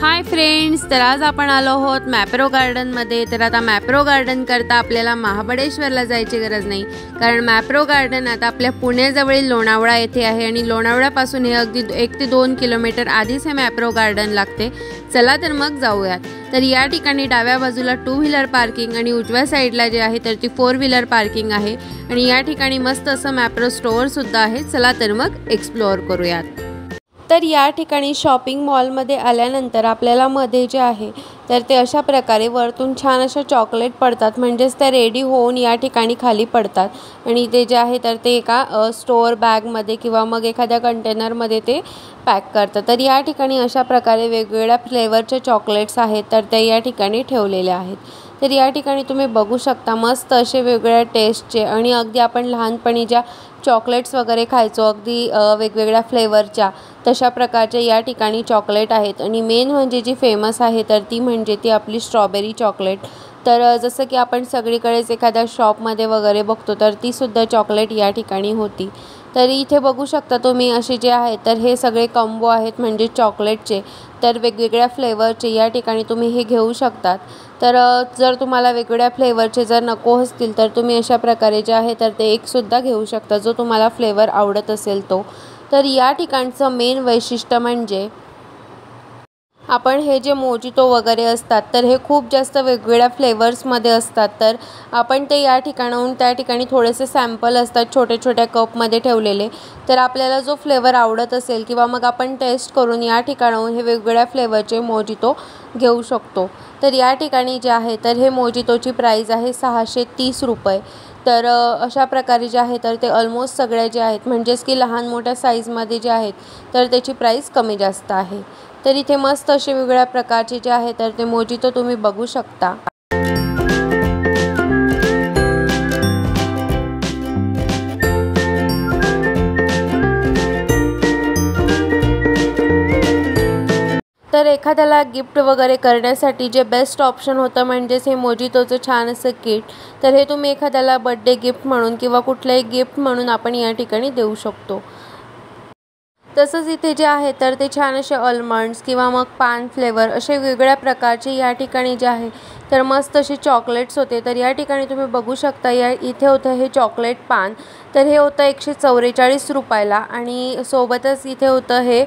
Hi friends, तर आज आपण आलो आहोत मॅप्रो गार्डनमध्ये। तर आता मॅप्रो गार्डन करता आपल्याला महाबळेश्वरला जायची गरज नाही, कारण मॅप्रो गार्डन आता आपल्या पुण्याजवळील लोणावळा येथे आहे आणि लोणावळ्यापासून हे अगदी 1 ते 2 किलोमीटर आधीच हे मॅप्रो गार्डन लागते। चला तर मग जाऊयात। तर या ठिकाणी डाव्या बाजूला 2 व्हीलर पार्किंग आणि उजव्या साईडला जे आहे तर ती 4 व्हीलर पार्किंग आहे आणि या ठिकाणी मस्त असं मॅप्रो स्टोअर सुद्धा आहे। चला तर मग एक्सप्लोअर करूयात। तर या ठिकाणी शॉपिंग मॉलमध्ये आल्यानंतर आपल्याला मध्ये जे आहे तर ते अशा प्रकारे वरतून छान अशा चॉकलेट पडतात, म्हणजेच त्या रेडी होऊन या ठिकाणी खाली पडतात आणि ते जे आहे तर ते एका स्टोअर बॅगमध्ये किंवा मग एखाद्या कंटेनरमध्ये ते पॅक करतात। तर या ठिकाणी अशा प्रकारे वेगवेगळ्या फ्लेवरचे चॉकलेट्स आहेत तर ते या ठिकाणी ठेवलेले आहेत। तर या ठिकाणी तुम्ही बघू शकता मस्त असे वेगवेगळ्या टेस्टचे आणि अगदी आपण लहानपणी ज्या चॉकलेट्स वगैरे खायचो अगदी वेगवेगळ्या फ्लेवरच्या तशा प्रकारचे या ठिकाणी चॉकलेट आहेत आणि मेन म्हणजे जी फेमस आहे तर ती म्हणजे ती आपली स्ट्रॉबेरी चॉकलेट। तर जसं की आपण सगळीकडेच एखाद्या शॉपमध्ये वगैरे बघतो तर ती सुद्धा चॉकलेट या ठिकाणी होती। तर इथे बघू शकता तुम्ही असे जे आहे तर हे सगळे कॉम्बो आहेत म्हणजे चॉकलेटचे, तर वेगवेगळ्या फ्लेवरचे या ठिकाणी तुम्ही हे घेऊ शकतात। तर जर तुम्हाला वेगवेगळ्या फ्लेवरचे जर नको असतील तर तुम्ही अशा प्रकारे जे आहे तर ते एक सुद्धा घेऊ शकता जो तुम्हाला फ्लेवर आवडत असेल तो। तर या ठिकाणचं मेन वैशिष्ट्य म्हणजे आपण हे जे मोजितो वगैरे असतात तर हे खूप जास्त वेगवेगळ्या फ्लेवर्समध्ये असतात। तर आपण ते या ठिकाणाहून त्या ठिकाणी थोडेसे सॅम्पल असतात छोटे छोट्या कपमध्ये ठेवलेले, तर आपल्याला जो फ्लेवर आवडत असेल किंवा मग आपण टेस्ट करून या ठिकाणाहून हे वेगवेगळ्या फ्लेवरचे मोजितो घेऊ शकतो। तर या ठिकाणी जे आहे तर हे मोजितोची प्राईस आहे 630 रुपये। तर अशा प्रकारे जे आहे तर ते ऑलमोस्ट सगळे जे आहेत म्हणजेच की लहान मोठ्या साईजमध्ये जे आहेत तर त्याची प्राईस कमी जास्त आहे। तर इथे मस्त असे वेगवेगळ्या प्रकारचे जे आहे तर ते मोजितो तुम्ही बघू शकता। तर एखाद्याला गिफ्ट वगैरे करण्यासाठी जे बेस्ट ऑप्शन होतं म्हणजेच हे मोजितोचं छान असं किट, तर हे तुम्ही एखाद्याला बर्थडे गिफ्ट म्हणून किंवा कुठल्याही गिफ्ट म्हणून आपण या ठिकाणी देऊ शकतो। तसंच इथे जे आहे तर ते छान असे आल्मंड्स किंवा मग पान फ्लेवर असे वेगवेगळ्या प्रकारचे या ठिकाणी जे आहे तर मस्त असे चॉकलेट्स होते। तर या ठिकाणी तुम्ही बघू शकता या इथे होतं हे चॉकलेट पान, तर हे होतं 144 रुपयाला आणि सोबतच इथे होतं हे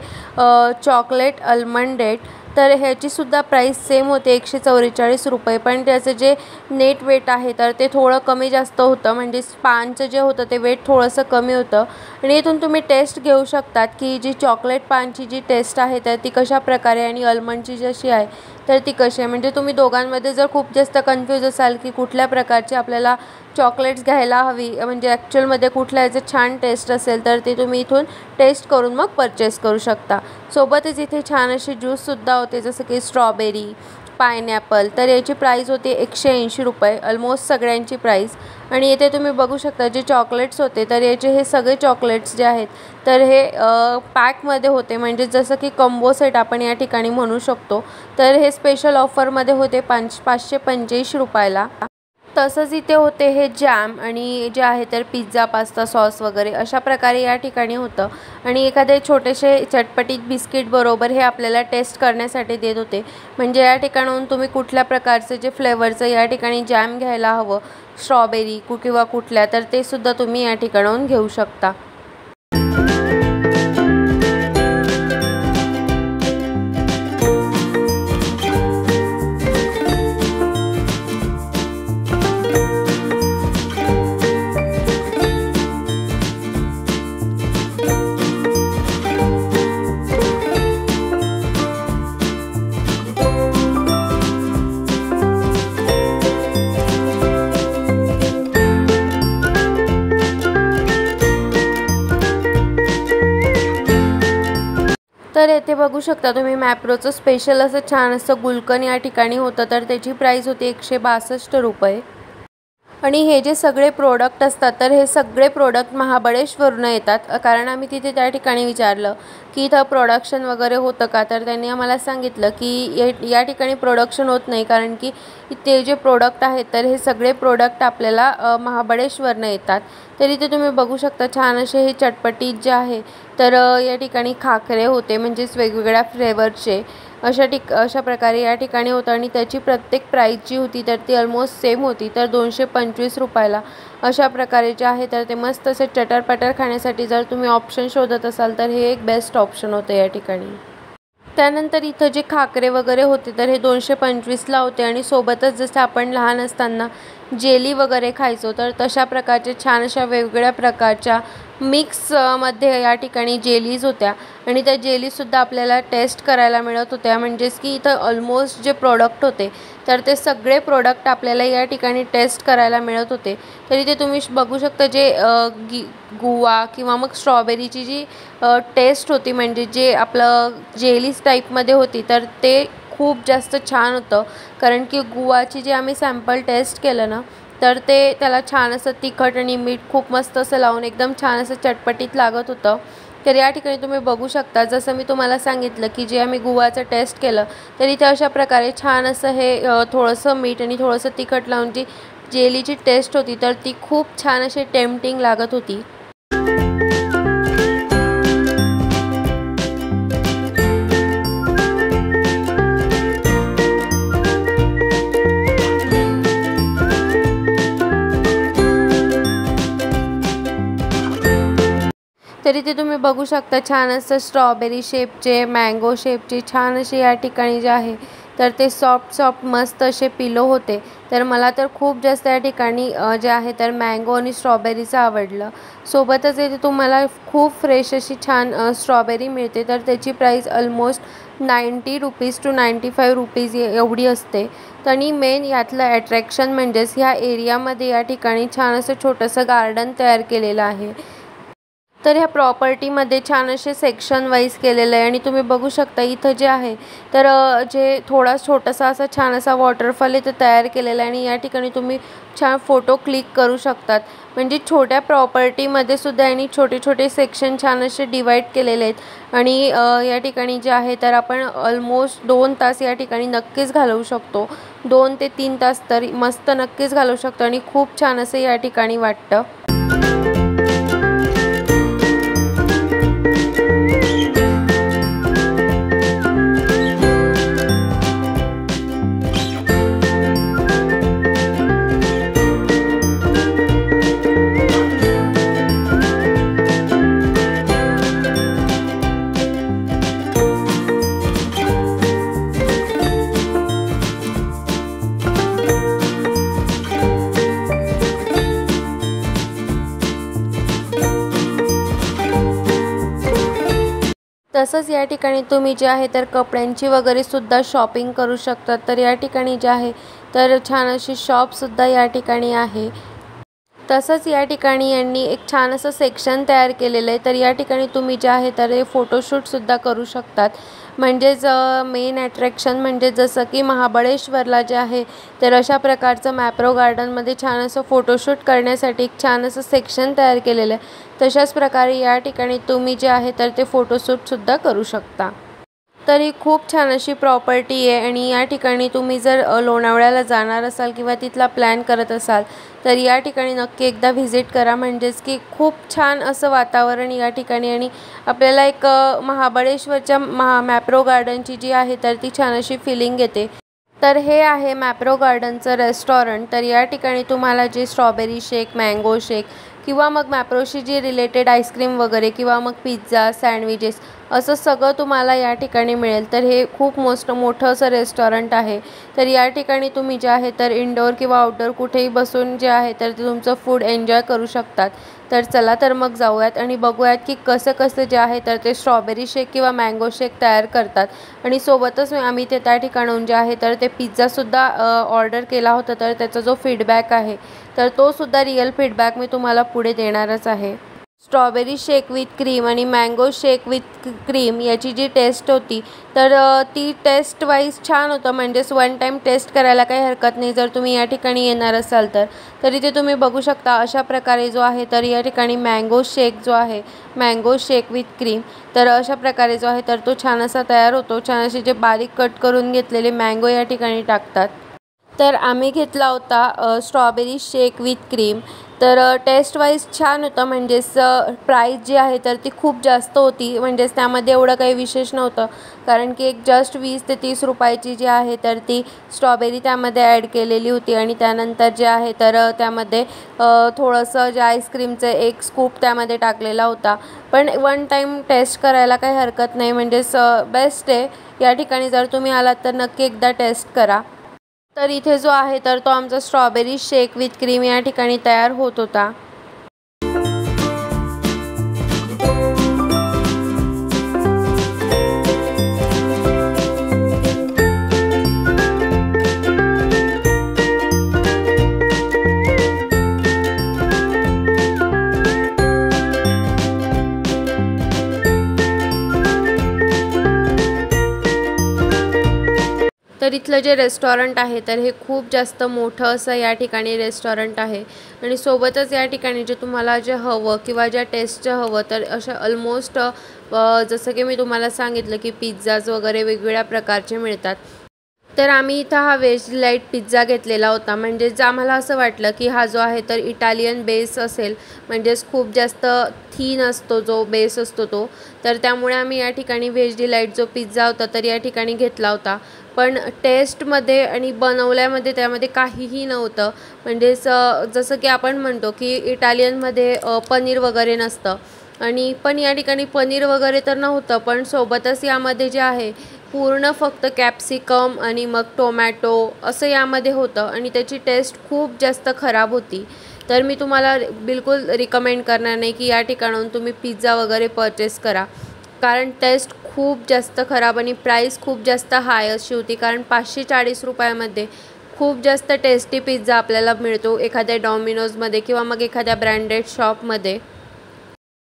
चॉकलेट आल्मंडेड, तर ह्याचीसुद्धा प्राईस सेम होते 144 रुपये, पण त्याचं जे नेट वेट आहे तर ते थोडं कमी जास्त होतं, म्हणजे पानचं जे होतं ते वेट थोडंसं कमी होतं। आणि इथून तुम्ही टेस्ट घेऊ शकतात की जी चॉकलेट पानची जी टेस्ट आहे तर ती कशा प्रकारे आणि आल्मंडची जशी आहे तर ती कशी आहे। म्हणजे तुम्ही दोघांमध्ये जर खूप जास्त कन्फ्यूज असाल की कुठल्या प्रकारची आपल्याला चॉकलेट्स घ्यायला हवी, म्हणजे ॲक्च्युअलमध्ये कुठल्या याचं छान टेस्ट असेल तर ते तुम्ही इथून टेस्ट करून मग परचेस करू शकता। सोबतच इथे छान असे ज्यूससुद्धा होते जसं की स्ट्रॉबेरी, पायनॅपल, तर याची प्राईस होती 180 रुपये ऑलमोस्ट सगळ्यांची प्राईस। आणि इथे तुम्ही बघू शकता जे चॉकलेट्स होते तर याचे हे सगळे चॉकलेट्स जे आहेत तर हे पॅकमध्ये होते, म्हणजे जसं की कॉम्बो सेट आपण या ठिकाणी म्हणू शकतो। तर हे स्पेशल ऑफरमध्ये होते 585 रुपयाला। तसंच इथे होते हे जॅम आणि जे आहे तर पिझ्झा, पास्ता सॉस वगैरे अशा प्रकारे या ठिकाणी होतं आणि एखादे छोटेसे चटपटीत बिस्किट बरोबर हे आपल्याला टेस्ट करण्यासाठी देत होते, म्हणजे या ठिकाणाहून तुम्ही कुठल्या प्रकारचे जे फ्लेवरचं या ठिकाणी जॅम घ्यायला हवं स्ट्रॉबेरी किंवा कुठल्या तर ते सुद्धा तुम्ही या ठिकाणाहून घेऊ शकता। तर येथे बघू शकता तुम्ही मॅप्रोचं स्पेशल असं छान असं गुलकन या ठिकाणी होतं, तर त्याची प्राईस होती 162 रुपये। आणि हे जे सगळे प्रोडक्ट असतात तर हे सगळे प्रोडक्ट महाबळेश्वरहून येतात, कारण आम्ही तिथे त्या ठिकाणी विचारलं की इथं प्रोडक्शन वगैरे होतं का, तर त्यांनी आम्हाला सांगितलं की या ठिकाणी प्रोडक्शन होत नाही, कारण की ते जे प्रोडक्ट आहेत तर हे सगळे प्रोडक्ट आपल्याला महाबळेश्वरनं येतात। तर इथे तुम्ही बघू शकता छान असे हे चटपटीत जे आहे तर या ठिकाणी खाकरे होते, म्हणजेच वेगवेगळ्या फ्लेवरचे, अशा प्रकारे या ठिकाणी होतं आणि त्याची प्रत्येक प्राईस जी होती तर ती ऑलमोस्ट सेम होती, तर 225 रुपयाला अशा प्रकारे जे आहे तर ते मस्त असे चटरपटर खाण्यासाठी जर तुम्ही ऑप्शन शोधत असाल तर हे एक बेस्ट ऑप्शन होतं या ठिकाणी. त्यानंतर इथं जे खाकरे वगैरे होते तर हे 225ला होते आणि सोबतच जसं आपण लहान असताना जेली वगैरे खायचो तर तशा प्रकारचे छान अशा वेगवेगळ्या प्रकारच्या मिक्समध्ये या ठिकाणी जेलीज होत्या आणि त्या जेलीसुद्धा आपल्याला टेस्ट करायला मिळत होत्या. म्हणजेच की इथं ऑलमोस्ट जे प्रोडक्ट होते तर ते सगळे प्रोडक्ट आपल्याला या ठिकाणी टेस्ट करायला मिळत होते. तर इथे तुम्ही बघू शकता जे गुवा किंवा मग स्ट्रॉबेरीची जी टेस्ट होती, म्हणजे जे आपलं जेलीज टाईपमध्ये होती तर ते खूप जास्त छान होतं. कारण की गुवाची जी आम्ही सॅम्पल टेस्ट केलं ना तर ते त्याला छान असं तिखट आणि मीठ खूप मस्त असं लावून एकदम छान असं चटपटीत लागत होतं. तर या ठिकाणी तुम्ही बघू शकता जसं मी तुम्हाला सांगितलं की जे आम्ही गुवाचं टेस्ट केलं तर इथे अशा प्रकारे छान असं हे थोडंसं मीठ आणि थोडंसं तिखट लावून जी जेलीची टेस्ट होती तर ती खूप छान अशी टेम्पटिंग लागत होती. तर इथे तुम्ही बघू शकता छान असं स्ट्रॉबेरी शेपचे, मँगो शेपचे छान असे या ठिकाणी जे आहे तर ते सॉफ्ट मस्त असे पिलो होते. तर मला तर खूप जास्त या ठिकाणी जे आहे तर मँगो आणि स्ट्रॉबेरीचं आवडलं. सोबतच इथे तुम्हाला खूप फ्रेश अशी छान स्ट्रॉबेरी मिळते तर त्याची price almost 90 rupees to 95 rupees एवढी असते. आणि मेन यातलं अट्रॅक्शन म्हणजेच ह्या एरियामध्ये या ठिकाणी छान असं छोटंसं गार्डन तयार केलेलं आहे. तर ह्या प्रॉपर्टीमध्ये छान असे सेक्शन वाईज केलेलं आहे आणि तुम्ही बघू शकता इथं जे आहे तर जे छोटासा असा छान असा वॉटरफॉल इथं तयार केलेला आहे आणि या ठिकाणी तुम्ही छान फोटो क्लिक करू शकतात. म्हणजे छोट्या प्रॉपर्टीमध्ये सुद्धा आणि छोटे छोटे सेक्शन छान असे डिवाईड केलेले आहेत आणि या ठिकाणी जे आहे तर आपण ऑलमोस्ट 2 तास या ठिकाणी नक्कीच घालवू शकतो. 2 ते 3 तास तरी मस्त नक्कीच घालवू शकतो आणि खूप छान असं या ठिकाणी वाटतं. तसंच या ठिकाणी तुम्ही जे आहे तर कपड्यांची वगैरे सुद्धा शॉपिंग करू शकतात. तर या ठिकाणी जे आहे तर छान अशी शॉपसुद्धा या ठिकाणी आहे. तसंच या ठिकाणी यांनी एक छान असं सेक्शन तयार केलेलं आहे. तर या ठिकाणी तुम्ही जे आहे तर हे फोटोशूटसुद्धा करू शकतात. म्हणजेच मेन अट्रॅक्शन म्हणजे जसं की महाबळेश्वरला जे आहे तर अशा प्रकारचं मॅप्रो गार्डनमध्ये छान असं फोटोशूट करण्यासाठी एक छान असं सेक्शन तयार केलेलं आहे. तशाच प्रकारे या ठिकाणी तुम्ही जे आहे तर ते फोटोशूटसुद्धा करू शकता. तर ही खूप छान अशी प्रॉपर्टी आहे आणि या ठिकाणी तुम्ही जर लोणावळ्याला जाणार असाल किंवा तिथला प्लॅन करत असाल तर या ठिकाणी नक्की एकदा व्हिजिट करा. म्हणजेच की खूप छान असं वातावरण या ठिकाणी आणि आपल्याला एक महाबळेश्वरच्या मॅप्रो गार्डनची जी आहे तर ती छान अशी फिलिंग येते. तर हे आहे मॅप्रो गार्डनचं रेस्टॉरंट. तर या ठिकाणी तुम्हाला जे स्ट्रॉबेरी शेक, मँगो शेक किंवा मग मॅप्रोशी जी रिलेटेड आईस्क्रीम वगैरे किंवा मग पिझ्झा, सँडविचेस असं सगळं तुम्हाला या ठिकाणी मिळेल. तर हे खूप मोठं असं रेस्टॉरंट आहे. तर या ठिकाणी तुम्ही जे आहे तर इनडोअर किंवा आउटडोअर कुठेही बसून जे आहे तर ते तुमचं फूड एन्जॉय करू शकतात. तर चला तर मग जाऊयात आणि बघूयात की कसं जे आहे तर ते स्ट्रॉबेरी शेक किंवा मँगो शेक तयार करतात. आणि सोबतच आम्ही ते त्या ठिकाणाहून जे आहे तर ते पिझ्झासुद्धा ऑर्डर केला होता. तर त्याचा जो फीडबॅक आहे तर तो सुद्धा रिअल फीडबॅक मी तुम्हाला पुढे देणारच आहे. स्ट्रॉबेरी शेक विथ क्रीम आणि मँगो शेक विथ क्रीम याची जी टेस्ट होती तर ती टेस्ट वाईज छान होतं. म्हणजेच वन टाईम टेस्ट करायला काही हरकत नाही जर तुम्ही या ठिकाणी येणार असाल तर. तर इथे तुम्ही बघू शकता अशा प्रकारे जो आहे तर या ठिकाणी मँगो शेक जो आहे, मँगो शेक विथ क्रीम, तर अशा प्रकारे जो आहे तर तो छान असा तयार होतो. छान असे जे बारीक कट करून घेतलेले मँगो या ठिकाणी टाकतात. तर आम्ही घेतला होता स्ट्रॉबेरी शेक विथ क्रीम। तर टेस्ट वाईज छान होतं, म्हणजेच प्राईस जी आहे तर ती खूप जास्त होती, म्हणजेच त्यामध्ये एवढं काही विशेष नव्हतं, कारण की एक जस्ट 20 ते 30 रुपयाची जी आहे तर ती स्ट्रॉबेरी त्यामध्ये ॲड केलेली होती आणि त्यानंतर जे आहे तर त्यामध्ये थोडंसं जे आईस्क्रीमचं एक स्कूप त्यामध्ये टाकलेला होता। पण वन टाईम टेस्ट करायला काही हरकत नाही, म्हणजेच बेस्ट आहे। या ठिकाणी जर तुम्ही आलात तर नक्की एकदा टेस्ट करा। तर इथे जो आहे तर तो आमचा स्ट्रॉबेरी शेक विथ क्रीम या ठिकाणी तयार होत होता। तर इथलं जे रेस्टॉरंट आहे तर हे खूप जास्त मोठं असं या ठिकाणी रेस्टॉरंट आहे आणि सोबतच या ठिकाणी जे तुम्हाला जे हवं किंवा ज्या टेस्टचं हवं तर अशा ऑलमोस्ट जसं की मी तुम्हाला सांगितलं की पिझ्झाज वगैरे वेगवेगळ्या प्रकारचे मिळतात। तर आम्ही इथं हा व्हेज डिलाईट पिझ्झा घेतलेला होता, म्हणजेच आम्हाला असं वाटलं की हा जो आहे तर इटालियन बेस असेल, म्हणजेच खूप जास्त थीन असतो जो बेस असतो तो, तर त्यामुळे आम्ही या ठिकाणी व्हेज डिलाईट जो पिझ्झा होता तर या ठिकाणी घेतला होता। पण टेस्टमध्ये आणि बनवल्यामध्ये त्यामध्ये काहीही नव्हतं, म्हणजेच जसं की आपण म्हणतो की इटालियनमध्ये पनीर वगैरे नसतं, आणि पण या ठिकाणी पनीर वगैरे तर नव्हतं, पण सोबतच यामध्ये जे आहे पूर्ण फक्त कॅप्सिकम आणि मग टोमॅटो असं यामध्ये होतं आणि त्याची टेस्ट खूप जास्त खराब होती। तर मी तुम्हाला बिलकुल रिकमेंड करणार नाही की या ठिकाणाहून तुम्ही पिझ्झा वगैरे परचेस करा, कारण टेस्ट खूप जास्त खराब आणि प्राईस खूप जास्त हाय अशी होती, कारण 540 रुपयामध्ये खूप जास्त टेस्टी पिझ्झा आपल्याला मिळतो एखाद्या डॉमिनोजमध्ये किंवा मग एखाद्या ब्रँडेड शॉपमध्ये।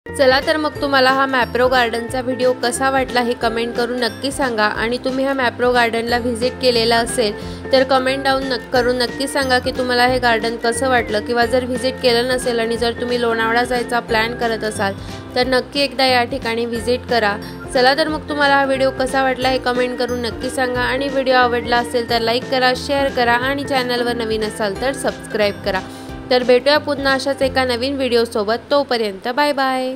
चला तर मग तुम्हाला हा मॅप्रो गार्डनचा व्हिडिओ कसा वाटला हे कमेंट करून नक्की सांगा, आणि तुम्ही हा मॅप्रो गार्डनला व्हिजिट केलेला असेल तर कमेंट डाऊन करून नक्की सांगा की तुम्हाला हे गार्डन कसं वाटलं, किंवा जर व्हिजिट केलं नसेल आणि जर तुम्ही लोणावळा जायचा प्लॅन करत असाल तर नक्की एकदा या ठिकाणी व्हिजिट करा। चला तर मग तुम्हाला हा व्हिडिओ कसा वाटला हे कमेंट करून नक्की सांगा, आणि व्हिडिओ आवडला असेल तर लाईक करा, शेअर करा आणि चॅनलवर नवीन असाल तर सबस्क्राईब करा। तर भेटूया पुन्हा अशाच एका नवीन व्हिडिओसोबत, तोपर्यंत बाय बाय।